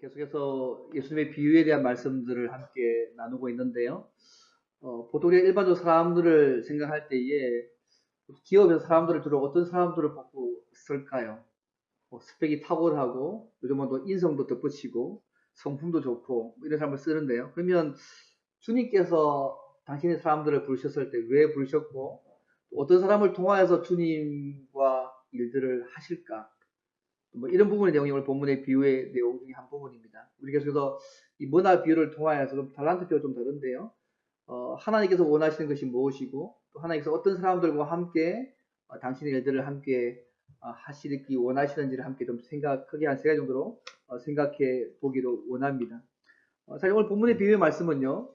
계속해서 예수님의 비유에 대한 말씀들을 함께 나누고 있는데요. 보통 우리가 일반적으로 사람들을 생각할 때에 기업에서 사람들을 주로 어떤 사람들을 뽑고 쓸까요? 스펙이 탁월하고 요즘은 또 인성도 덧붙이고 성품도 좋고 이런 사람을 쓰는데요. 그러면 주님께서 당신의 사람들을 부르셨을 때 왜 부르셨고 어떤 사람을 통하여서 주님과 일들을 하실까? 뭐 이런 부분의 내용이 오늘 본문의 비유의 내용 중에 한 부분입니다. 우리 계속해서 이 문화 비유를 통하여서 좀 달란트 비유가 좀 다른데요. 하나님께서 원하시는 것이 무엇이고 또 하나님께서 어떤 사람들과 함께 당신의 일들을 함께 하시기 원하시는지를 함께 좀 크게 한 세 가지 정도로 생각해 보기를 원합니다. 사실 오늘 본문의 비유의 말씀은요.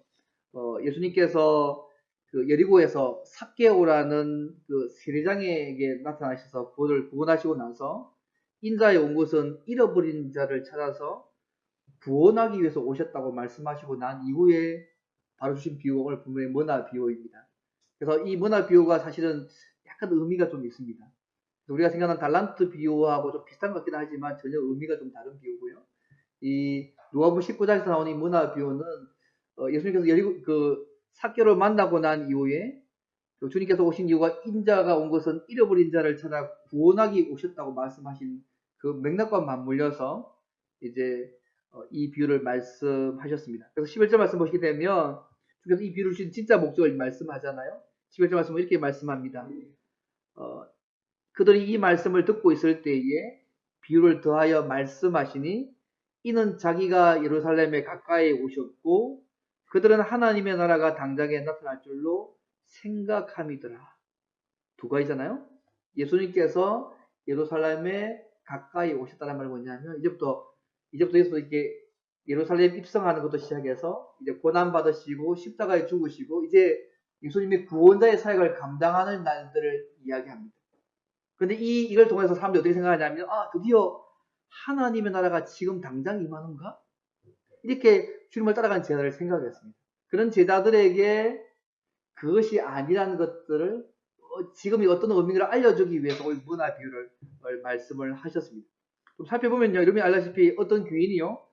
예수님께서 그 여리고에서 삭개오라는 그 세리장에게 나타나셔서 그를 구원하시고 나서 인자에 온 것은 잃어버린 자를 찾아서 구원하기 위해서 오셨다고 말씀하시고 난 이후에 바로 주신 비유가 오늘 본문의 문화 비유입니다. 그래서 이 문화 비유가 사실은 약간 의미가 좀 있습니다. 우리가 생각하는 달란트 비유하고 좀 비슷한 것 같긴 하지만 전혀 의미가 좀 다른 비유고요. 이 누가복음 19장에서 나오는 이 문화 비유는 예수님께서 그 삭개를 만나고 난 이후에 주님께서 오신 이유가 인자가 온 것은 잃어버린 자를 찾아 구원하기 오셨다고 말씀하신 그 맥락과 맞물려서 이제 이 비유를 말씀하셨습니다. 그래서 11절 말씀 보시게 되면 주께서 이 비유를 주신 진짜 목적을 말씀하잖아요. 11절 말씀은 이렇게 말씀합니다. 그들이 이 말씀을 듣고 있을 때에 비유를 더하여 말씀하시니 이는 자기가 예루살렘에 가까이 오셨고 그들은 하나님의 나라가 당장에 나타날 줄로 생각함이더라. 두 가지잖아요. 예수님께서 예루살렘에 가까이 오셨다는 말이 뭐냐면 이제부터 이렇게 예루살렘 입성하는 것부터 시작해서 이제 고난 받으시고 십자가에 죽으시고 이제 예수님이 구원자의 사역을 감당하는 날들을 이야기합니다. 그런데 이걸 통해서 사람들이 어떻게 생각하냐면 드디어 하나님의 나라가 지금 당장 임하는가? 이렇게 주님을 따라가는 제자들을 생각했습니다. 그런 제자들에게 그것이 아니라는 것들을 지금 어떤 의미를 알려주기 위해서 오늘 문화 비유를 말씀을 하셨습니다. 좀 살펴보면요, 여러분이 알다시피 어떤 귀인이요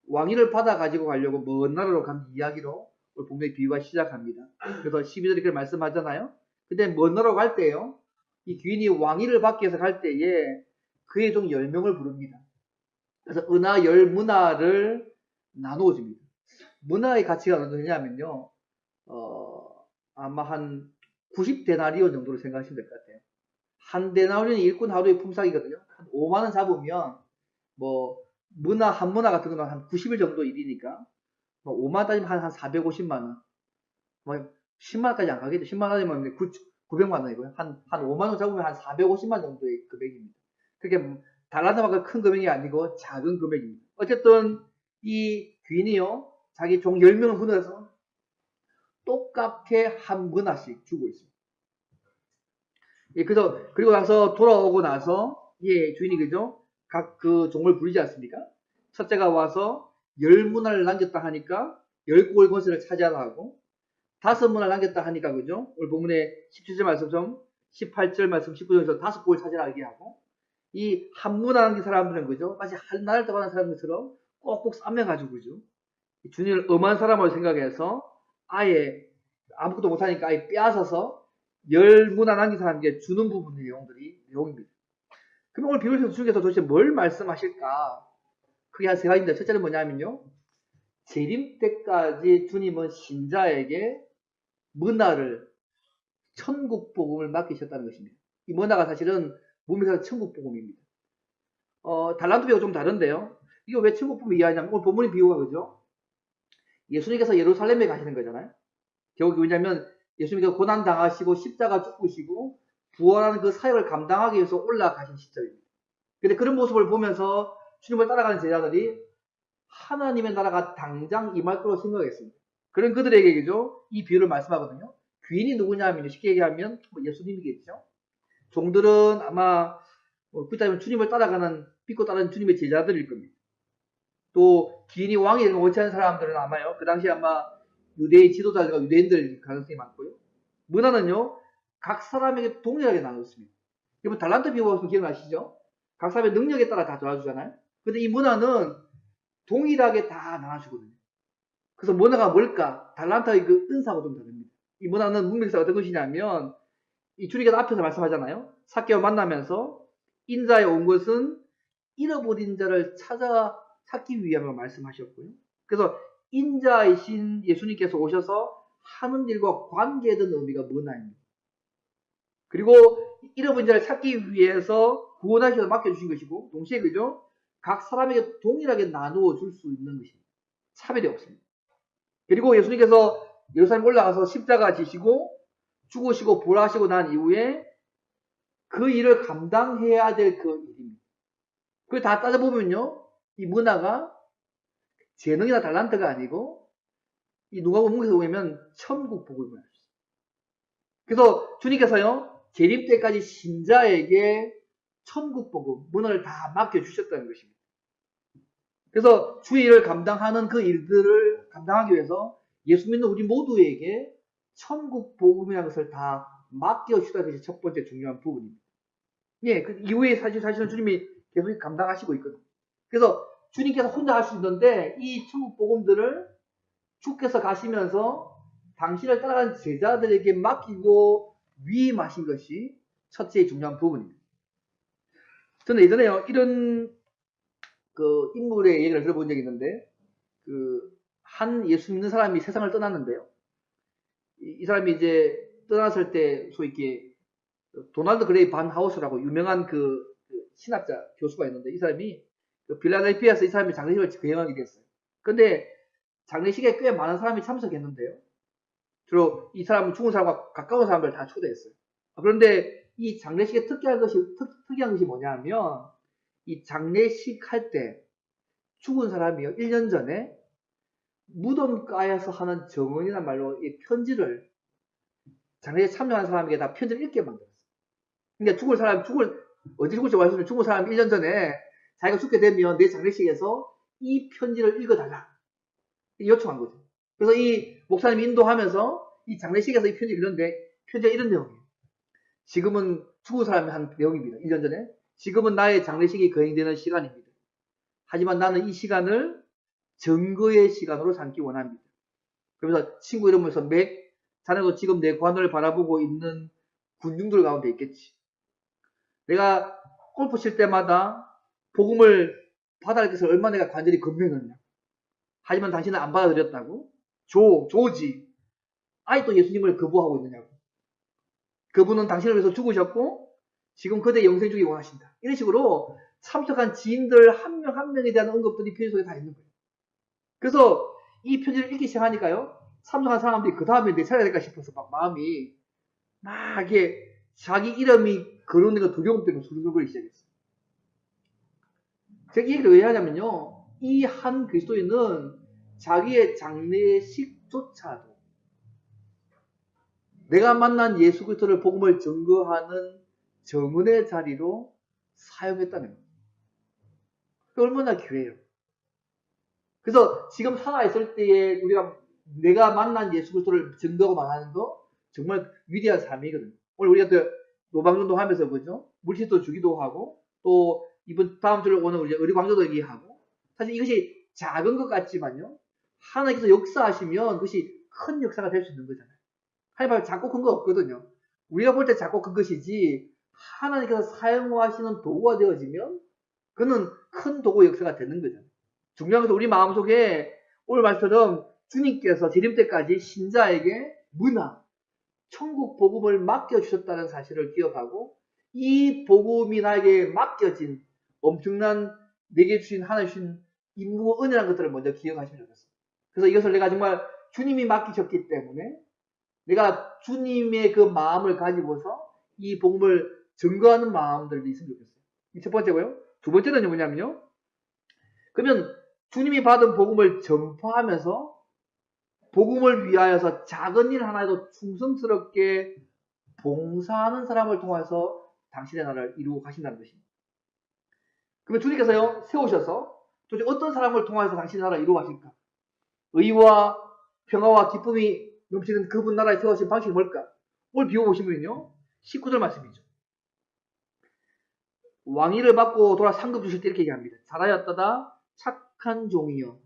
왕위를 받아 가지고 가려고 먼 나라로 간 이야기로 오늘 본문의 비유가 시작합니다. 그래서 12절에 그렇게 말씀하잖아요. 근데 먼 나라로 갈 때요, 이 귀인이 왕위를 받기 위해서 갈 때에 그의 종 10명을 부릅니다. 그래서 은하 10문화를 나누어 줍니다. 문화의 가치가 어느 정도냐면요, 아마 한 90데나리온 정도로 생각하시면 될 것 같아요. 한 데나리온이 일꾼 하루의 품삯이거든요. 한 5만원 잡으면 뭐 문화 한 문화 같은 거는 한 90일 정도 일이니까 뭐 5만원 따지면 한 450만원, 뭐 10만원까지 안 가겠죠. 10만원이면 900만원이고요. 한 5만원 잡으면 한 450만 정도의 금액입니다. 그게 달란트만큼 큰 금액이 아니고 작은 금액입니다. 어쨌든 이 귀인이요, 자기 종 10명을 보내서 똑같게 한 문화씩 주고 있습니다. 예, 그리고 나서 돌아오고 나서, 예, 주인이 그죠? 각 그 종을 부리지 않습니까? 첫째가 와서 10문화를 남겼다 하니까 10곡을 권세를 차지하라 하고, 5문화를 남겼다 하니까 그죠? 오늘 본문에 17절 말씀처럼 18절 말씀 19절에서 5곡을 차지하게 하고, 이 한 문화 남긴 사람들은 그죠? 마치 한 나라를 떠나는 사람들처럼 꼭꼭 싸매가지고 그죠? 주님을 엄한 사람으로 생각해서 아예 아무것도 못하니까 아예 빼앗아서 10문화 남긴 사람에게 주는 부분의 내용입니다. 그럼 오늘 비유에서 주님께서 도대체 뭘 말씀하실까? 크게 한 세 가지입니다. 첫째는 뭐냐면요, 재림 때까지 주님은 신자에게 문화를, 천국 복음을 맡기셨다는 것입니다. 이 문화가 사실은 몸에서 천국 복음입니다. 달란트 비유가 좀 다른데요. 이거 왜 천국 복음을 이해하냐면 오늘 본문의 비유가 그죠? 예수님께서 예루살렘에 가시는 거잖아요. 결국 왜냐면 예수님께서 고난 당하시고 십자가 죽으시고 부활하는 그 사역을 감당하기 위해서 올라가신 시점입니다. 근데 그런 모습을 보면서 주님을 따라가는 제자들이 하나님의 나라가 당장 임할 거라고 생각했습니다. 그런 그들에게 그죠? 이 비유를 말씀하거든요. 귀인이 누구냐면 쉽게 얘기하면 예수님이겠죠. 종들은 아마 그렇다면 주님을 따라가는, 믿고 따르는 주님의 제자들일 겁니다. 또 귀인이 왕이 되는 거 원치 않는 사람들은 아마요, 그 당시 아마 유대의 지도자들과 유대인들 가능성이 많고요. 문화는요, 각 사람에게 동일하게 나눴습니다. 여러분 달란트 비유가 기억나시죠? 각 사람의 능력에 따라 다 도와주잖아요. 근데 이 문화는 동일하게 다 나눠주거든요. 그래서 문화가 뭘까? 달란트의 그 은사하고 좀 다릅니다. 이 문화는 문맥에서 어떤 것이냐면, 이 주님께서 앞에서 말씀하잖아요. 삭개와 만나면서 인자에 온 것은 잃어버린 자를 찾기 위함을 말씀하셨고요. 그래서 인자이신 예수님께서 오셔서 하는 일과 관계된 의미가 문화입니다. 그리고 잃어버린 자를 찾기 위해서 구원하셔서 맡겨주신 것이고, 동시에 그죠? 각 사람에게 동일하게 나누어 줄 수 있는 것입니다. 차별이 없습니다. 그리고 예수님께서 예루살렘 올라가서 십자가 지시고 죽으시고 부활하시고 난 이후에 그 일을 감당해야 될 그 일입니다. 그걸 다 따져보면요, 이 문화가 재능이나 달란트가 아니고, 이 누가복음 문맥에서 보면 천국 복음을 말합니다. 그래서 주님께서요, 재림 때까지 신자에게 천국 복음, 문화를 다 맡겨주셨다는 것입니다. 그래서 주의 일을 감당하는 그 일들을 감당하기 위해서 예수 믿는 우리 모두에게 천국 복음이라는 것을 다 맡겨주셨다는 것이 첫 번째 중요한 부분입니다. 예, 그 이후에 사실은 주님이 계속 감당하시고 있거든요. 그래서 주님께서 혼자 할 수 있는데 이 천국 복음들을 주께서 가시면서 당신을 따라간 제자들에게 맡기고 위임하신 것이 첫째 중요한 부분입니다. 저는 예전에요, 이런 그 인물의 얘기를 들어본 적이 있는데, 한 예수 믿는 사람이 세상을 떠났는데요. 이 사람이 이제 떠났을 때, 소위 이렇게, 도널드 그레이 반 하우스라고 유명한 그 신학자 교수가 있는데, 이 사람이 빌라델피아에서 이 사람이 장례식을 거행하게 됐어요. 근데 장례식에 꽤 많은 사람이 참석했는데요. 주로 이 사람은 죽은 사람과 가까운 사람들 다 초대했어요. 그런데 이 장례식의 특이한 것이 뭐냐면, 이 장례식 할 때 죽은 사람이요, 1년 전에 무덤가에서 하는 정언이란 말로 이 편지를 장례에 참여한 사람에게 다 편지를 읽게 만들었어요. 그러니까 언제 죽을지 말씀을 죽은 사람이 1년 전에 자기가 죽게 되면 내 장례식에서 이 편지를 읽어달라. 요청한 거죠. 그래서 이 목사님이 인도하면서 이 장례식에서 이 편지를 읽는데 편지가 이런 내용이에요. 지금은 죽은 사람이 한 내용입니다. 1년 전에. 지금은 나의 장례식이 거행되는 시간입니다. 하지만 나는 이 시간을 증거의 시간으로 삼기 원합니다. 그러면서 친구 이러면서 자네도 지금 내 관을 바라보고 있는 군중들 가운데 있겠지. 내가 골프 칠 때마다 복음을 받아들일 것을 얼마나 내가 간절히 건면했냐. 하지만 당신은 안 받아들였다고? 조지. 아직도 예수님을 거부하고 있느냐고. 그분은 당신을 위해서 죽으셨고 지금 그대 영생 주기 원하신다. 이런 식으로 참석한 지인들 한 명 한 명에 대한 언급들이 편지 속에 다 있는 거예요. 그래서 이 편지를 읽기 시작하니까요, 참석한 사람들이 그 다음에 내 차례가 될까 싶어서 막 마음이 막 이게 자기 이름이 거론된 거 두려움 때문에 수르르거리기 시작했어요. 제가 이 얘기를 왜 하냐면요, 이 한 그리스도인은 자기의 장례식조차도 내가 만난 예수 그리스도를 복음을 증거하는 정은의 자리로 사용했다는 거예요. 얼마나 귀해요. 그래서 지금 살아있을 때에 내가 만난 예수 그리스도를 증거하고 말하는 거 정말 위대한 삶이거든요. 오늘 우리가 또 노방전도 하면서 그죠? 물질도 주기도 하고, 또 이번 다음 주에 오늘 우리 의리광조도 얘기하고, 사실 이것이 작은 것 같지만요, 하나님께서 역사하시면 그것이 큰 역사가 될 수 있는 거잖아요. 하나님 작고 큰 거 없거든요. 우리가 볼 때 작고 큰 것이지 하나님께서 사용하시는 도구가 되어지면 그는 큰 도구 역사가 되는 거잖아요. 중요한 것은 우리 마음속에 오늘 말처럼 주님께서 재림 때까지 신자에게 문화, 천국 복음을 맡겨주셨다는 사실을 기억하고, 이 복음이 나에게 맡겨진 엄청난 내게 주신 하나님 주신 임무와 은혜라는 것들을 먼저 기억하시면 좋겠어요. 그래서 이것을 내가 정말 주님이 맡기셨기 때문에 내가 주님의 그 마음을 가지고서 이 복음을 증거하는 마음들도 있으면 좋겠어요. 이 첫 번째고요. 두 번째는 뭐냐면요, 그러면 주님이 받은 복음을 전파하면서 복음을 위하여서 작은 일 하나에도 충성스럽게 봉사하는 사람을 통해서 당신의 나라를 이루고 가신다는 것입니다. 그러면 주님께서요, 세우셔서 도대체 어떤 사람을 통해서 당신의 나라를 이루고 가실까? 의와 평화와 기쁨이 넘치는 그분 나라에 세우신 방식이 뭘까? 오늘 비워보시면요, 19절 말씀이죠. 왕위를 받고 돌아 상급 주실 때 이렇게 얘기합니다. 잘하였다다 착한 종이여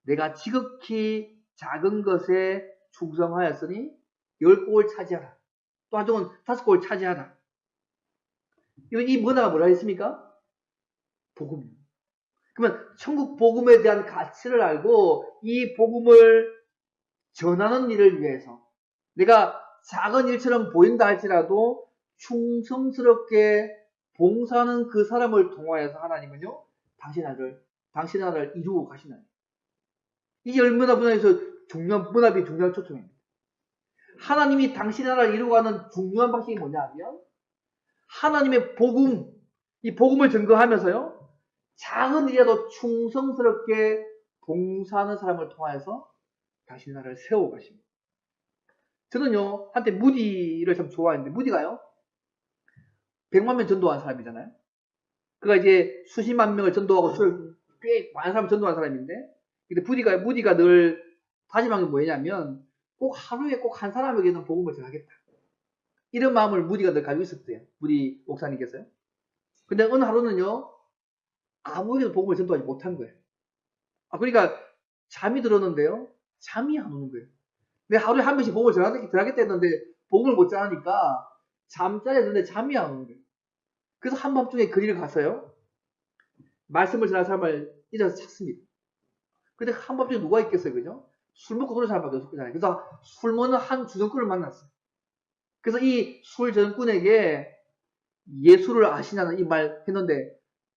내가 지극히 작은 것에 충성하였으니 10곡을 차지하라. 또 한쪽은 5곡을 차지하라. 이 문화가 뭐라 했습니까? 복음. 그러면 천국 복음에 대한 가치를 알고 이 복음을 전하는 일을 위해서 내가 작은 일처럼 보인다 할지라도 충성스럽게 봉사하는 그 사람을 통하여서 하나님은요, 당신 나라를 이루고 가시는. 이게 얼마나 문화에서 문화비 중요한 초점입니다. 하나님이 당신 나라를 이루고 가는 중요한 방식이 뭐냐 하면 하나님의 복음, 이 복음을 증거하면서요, 작은 일이라도 충성스럽게 봉사하는 사람을 통하여서 당신 나라를 세우고 가십니다. 저는요, 한때 무디를 참 좋아했는데, 무디가요, 100만 명 전도한 사람이잖아요. 그가 이제 수십만 명을 전도하고 꽤 많은 사람을 전도한 사람인데, 근데 무디가 늘 다짐한 게 뭐냐면, 꼭 하루에 꼭 한 사람에게는 복음을 전하겠다. 이런 마음을 무디가 늘 가지고 있었대요. 무디 목사님께서요. 근데 어느 하루는요, 아무에게도 복음을 전도하지 못한 거예요. 그러니까 잠이 들었는데요, 잠이 안 오는 거예요. 근데 하루에 한 명씩 복음을 전하겠다 했는데 복음을 못 전하니까 잠자리에 드는데 잠이 안 오는 거예요. 그래서 한밤중에 거리를 가서요, 말씀을 전할 사람을 잊어서 찾습니다. 근데 한밤중에 누가 있겠어요, 그죠? 술 먹고 그런 사람밖에 없을 거잖아요. 그래서 술 먹는 한 주전꾼을 만났어요. 그래서 이 술 주전꾼에게 예수를 아시냐는 이 말 했는데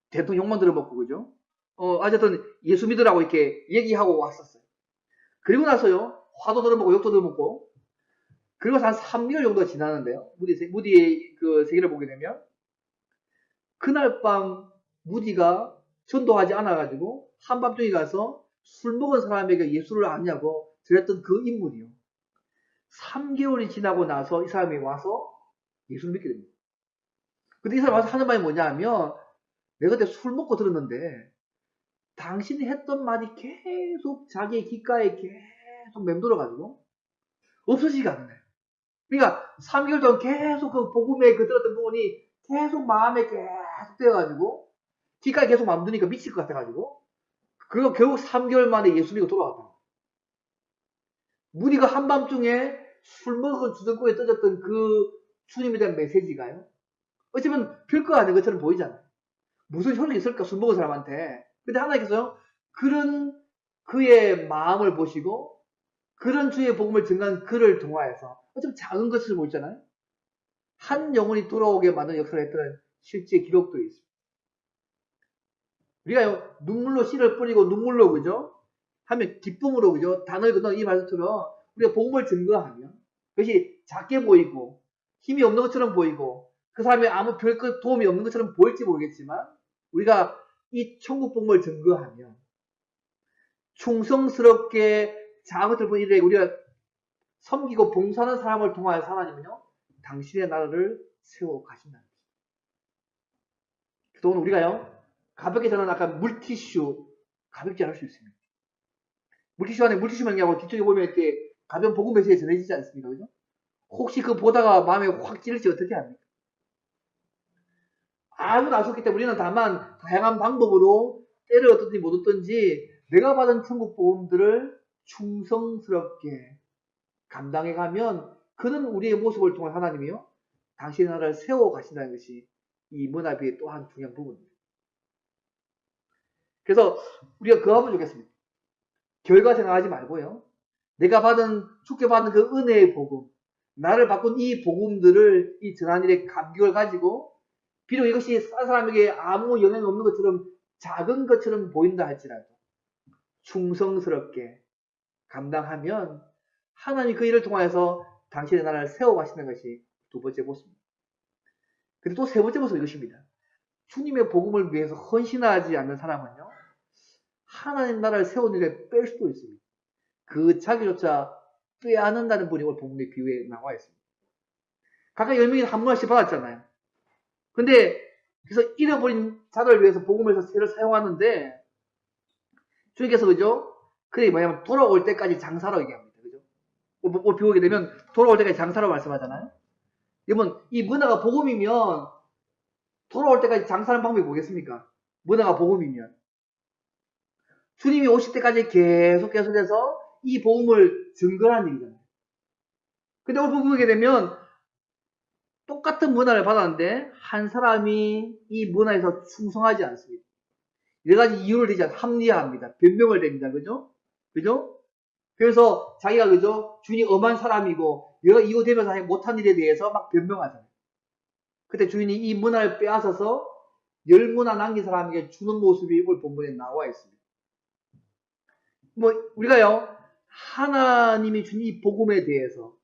대통령 욕만 들어먹고, 그죠? 어쨌든 예수 믿으라고 이렇게 얘기하고 왔었어요. 그리고 나서요, 화도 들어먹고 욕도 들어먹고, 그리고 한 3개월 정도가 지나는데요, 무디의 그 세계를 보게 되면 그날 밤 무디가 전도하지 않아가지고 한밤중에 가서 술 먹은 사람에게 예수를 아냐고 드렸던 그 인물이요, 3개월이 지나고 나서 이 사람이 와서 예수를 믿게 됩니다. 근데 이 사람이 와서 하는 말이 뭐냐 하면, 내가 그때 술 먹고 들었는데 당신이 했던 말이 계속 자기의 귓가에 계속 맴돌아가지고 없어지지가 않네. 그러니까 3개월 동안 계속 그 복음에 그 들었던 부분이 계속 마음에 계속 되어가지고 귓가에 계속 맴도니까 미칠 것 같아가지고 그리고 결국 3개월 만에 예수 믿고 돌아왔다. 무디가 한밤중에 술 먹은 주전국에 떠졌던 그 주님에 대한 메시지가요, 어쩌면 별거 아닌 것처럼 보이잖아요. 무슨 효력이 있을까, 술 먹은 사람한테. 근데 하나님께서요, 그런 그의 마음을 보시고 그런 주의 복음을 증거한 그를 통하여서 좀 작은 것을 보이잖아요. 한 영혼이 돌아오게 만드는 역사를 했던 실제 기록들이 있습니다. 우리가 눈물로 씨를 뿌리고 눈물로, 그죠? 하면 기쁨으로, 그죠? 단어를 건너 이 말씀처럼 우리가 복음을 증거하면 그것이 작게 보이고 힘이 없는 것처럼 보이고 그 사람이 아무 별 도움이 없는 것처럼 보일지 모르겠지만 우리가 이 천국 복음을 증거하면 충성스럽게 작은 것들 보는 일에 우리가 섬기고 봉사하는 사람을 통하여 하나님은요, 당신의 나라를 세워 가신다는 것입니다. 그래서 오늘 우리가요, 가볍게 저는 아까 물티슈 가볍게 할 수 있습니다. 물티슈 안에 물티슈 명리하고 뒤쪽에 보면 이렇게 가벼운 복음 메시지 전해지지 않습니까? 그죠? 혹시 그거 보다가 마음에 확 찌를지 어떻게 합니까? 아무도 안 썼기 때문에 우리는 다만 다양한 방법으로 때를 얻든지 못 얻든지 내가 받은 천국 복음들을 충성스럽게 감당해 가면 그는 우리의 모습을 통해 하나님이요, 당신의 나라를 세워 가신다는 것이 이 문화비의 또한 중요한 부분입니다. 그래서 우리가 그거 하면 좋겠습니다. 결과 생각하지 말고요, 내가 주께 받은 그 은혜의 복음, 나를 바꾼 이 복음들을 이 전한일의 감격을 가지고 비록 이것이 딴 사람에게 아무 영향이 없는 것처럼 작은 것처럼 보인다 할지라도 충성스럽게 감당하면 하나님이 그 일을 통하여서 당신의 나라를 세워가시는 것이 두 번째 모습입니다. 그리고 또 세 번째 모습은 이것입니다. 주님의 복음을 위해서 헌신하지 않는 사람은요, 하나님 나라를 세우는 일에 뺄 수도 있습니다. 그 자기조차 빼앗는다는 분이 오늘 복음의 비유에 나와 있습니다. 각각 10명이 한 문화씩 받았잖아요. 근데 그래서 잃어버린 자를 위해서 복음에서 새를 사용하는데 주님께서, 그죠? 그게 뭐냐면 돌아올 때까지 장사라고 얘기합니다. 그죠? 뭐 비우게 되면 돌아올 때까지 장사라고 말씀하잖아요. 여러분, 이 문화가 복음이면 돌아올 때까지 장사하는 방법이 뭐겠습니까? 문화가 복음이면 주님이 오실 때까지 계속해서 이 복음을 증거하는 얘기잖아요. 근데 오늘 보게 되면 똑같은 문화를 받았는데 한 사람이 이 문화에서 충성하지 않습니다. 여러 가지 이유를 대지 않습니다. 합리화합니다. 변명을 댑니다. 그죠? 그죠? 그래서 자기가 그죠? 주인이 엄한 사람이고 여러 이유 대면서 못한 일에 대해서 막 변명하잖아요. 그때 주인이 이 문화를 빼앗아서 열 문화 남긴 사람에게 주는 모습이 오늘 본문에 나와 있습니다. 뭐 우리가요 하나님이 준 이 복음에 대해서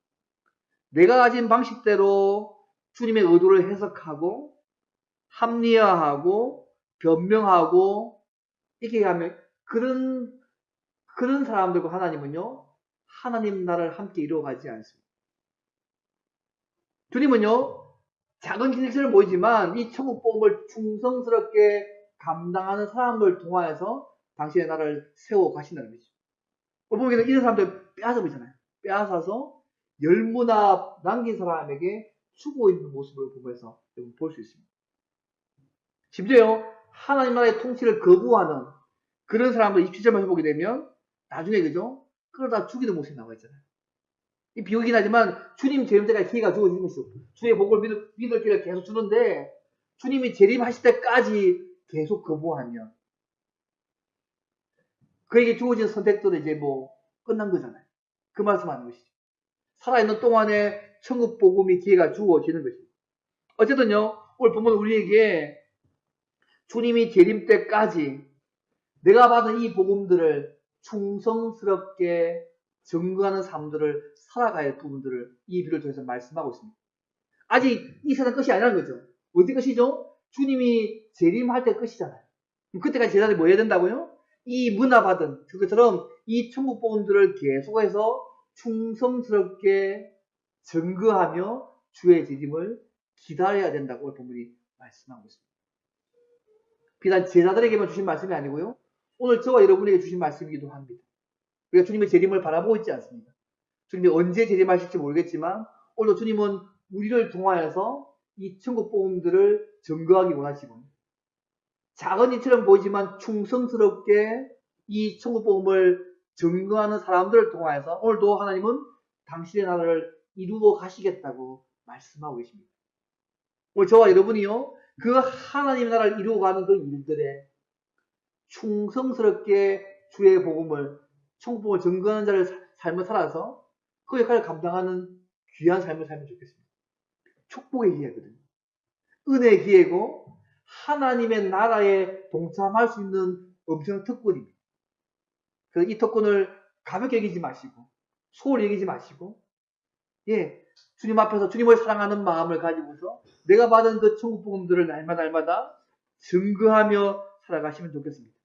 내가 가진 방식대로 주님의 의도를 해석하고 합리화하고 변명하고 이렇게 하면 그런 사람들과 하나님은요 하나님 나라를 함께 이루어가지 않습니다. 주님은요 작은 기술처럼 보이지만 이 천국 복음을 충성스럽게 감당하는 사람을 통하여서 당신의 나라를 세워 가신다는 거죠. 보면 이런 사람들 빼앗아 보잖아요. 빼앗아서 열무나 남긴 사람에게 주고 있는 모습을 보면서 볼 수 있습니다. 심지어 하나님 나라의 통치를 거부하는 그런 사람들 27절만 해보게 되면 나중에 그죠? 그러다 죽이는 모습이 나와 있잖아요. 이 비유긴 하지만 주님 재림 때까지 기회가 주어지는 것이죠. 주의 복을 믿을 기회를 계속 주는데 주님이 재림하실 때까지 계속 거부하면 그에게 주어진 선택들은 이제 뭐 끝난 거잖아요. 그 말씀하는 것이죠. 살아있는 동안에 천국 복음이 기회가 주어지는 것입니다. 어쨌든요, 오늘 보면 우리에게 주님이 재림 때까지 내가 받은 이 복음들을 충성스럽게 증거하는 삶들을 살아가야 할 부분들을 이 비를 통해서 말씀하고 있습니다. 아직 이 세상 끝이 아니라는 거죠. 어디 끝이죠? 주님이 재림할 때 끝이잖아요. 그때까지 제자들이 뭐 해야 된다고요? 이 문화 받은 그것처럼 이 천국 복음들을 계속해서 충성스럽게 증거하며 주의 재림을 기다려야 된다고 본문이 말씀하고 있습니다. 비단 제자들에게만 주신 말씀이 아니고요. 오늘 저와 여러분에게 주신 말씀이기도 합니다. 우리가 주님의 재림을 바라보고 있지 않습니다. 주님이 언제 재림하실지 모르겠지만 오늘도 주님은 우리를 통하여서 이 천국 복음들을 증거하기 원하시고 작은 일처럼 보이지만 충성스럽게 이 천국 복음을 증거하는 사람들을 통하여서 오늘도 하나님은 당신의 나라를 이루어 가시겠다고 말씀하고 계십니다. 오늘 저와 여러분이요 그 하나님의 나라를 이루어가는 그 일들에 충성스럽게 주의 복음을 천국 복음을 증거하는 자를 삶을 살아서 그 역할을 감당하는 귀한 삶을 살면 좋겠습니다. 축복의 기회거든요. 은혜의 기회고 하나님의 나라에 동참할 수 있는 엄청난 특권입니다. 그래서 이 특권을 가볍게 여기지 마시고 소홀히 여기지 마시고 주님 앞에서 주님을 사랑하는 마음을 가지고서 내가 받은 그 천국 복음들을 날마다 증거하며 살아가시면 좋겠습니다.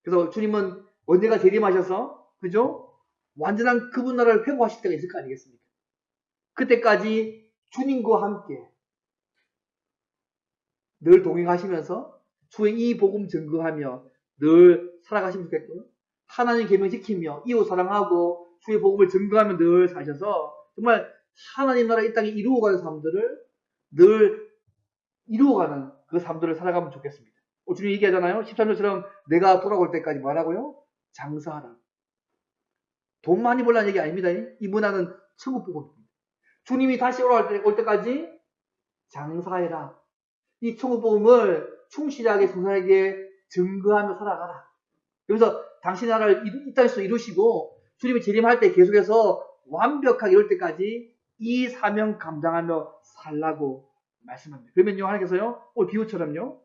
그래서 주님은 언제가 재림하셔서 그죠? 완전한 그분 나라를 회복하실 때가 있을 거 아니겠습니까? 그때까지 주님과 함께 늘 동행하시면서 주의 이 복음 증거하며 늘 살아가시면 좋겠고요. 하나님 계명 지키며 이웃 사랑하고 주의 복음을 증거하며 늘 사셔서 정말 하나님 나라 이 땅에 이루어가는 삶들을 늘 이루어가는 그 삶들을 살아가면 좋겠습니다. 주님 얘기하잖아요. 13절처럼 내가 돌아올 때까지 뭐라고요? 장사하라. 돈 많이 벌라는 얘기 아닙니다. 이 문화는 천국 복음입니다. 주님이 다시 올 때까지 장사해라. 이 천국 복음을 충실하게 성사에게 증거하며 살아가라. 그래서 당신의 나라를 이 땅에서 이루시고 주님이 재림할 때 계속해서 완벽하게 이룰 때까지 이 사명 감당하며 살라고 말씀합니다. 그러면요 하나님께서요 오늘 비유처럼요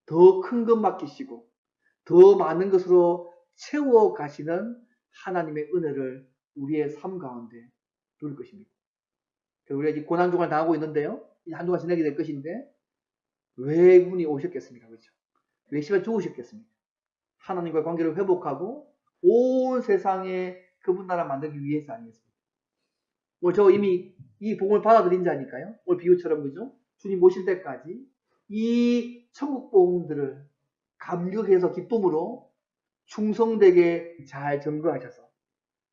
더 큰 것 맡기시고 더 많은 것으로 채워 가시는 하나님의 은혜를 우리의 삶 가운데 누릴 것입니다. 우리가 이제 고난중을 당하고 있는데요. 한동안 지나게 될 것인데 왜 그분이 오셨겠습니까? 그렇죠? 왜 시간 죽으셨겠습니까? 하나님과의 관계를 회복하고 온 세상에 그분 나라 만들기 위해서 아니겠습니까? 오늘 저 이미 이 복음을 받아들인 자니까요. 오늘 비유처럼 그죠? 주님 모실 때까지 이 천국 복음들을 감격해서 기쁨으로 충성되게 잘 증거하셔서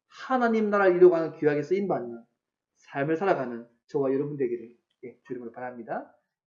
하나님 나라를 이루어가는 귀하게 쓰임받는 삶을 살아가는 저와 여러분 되기를 주님으로 바랍니다.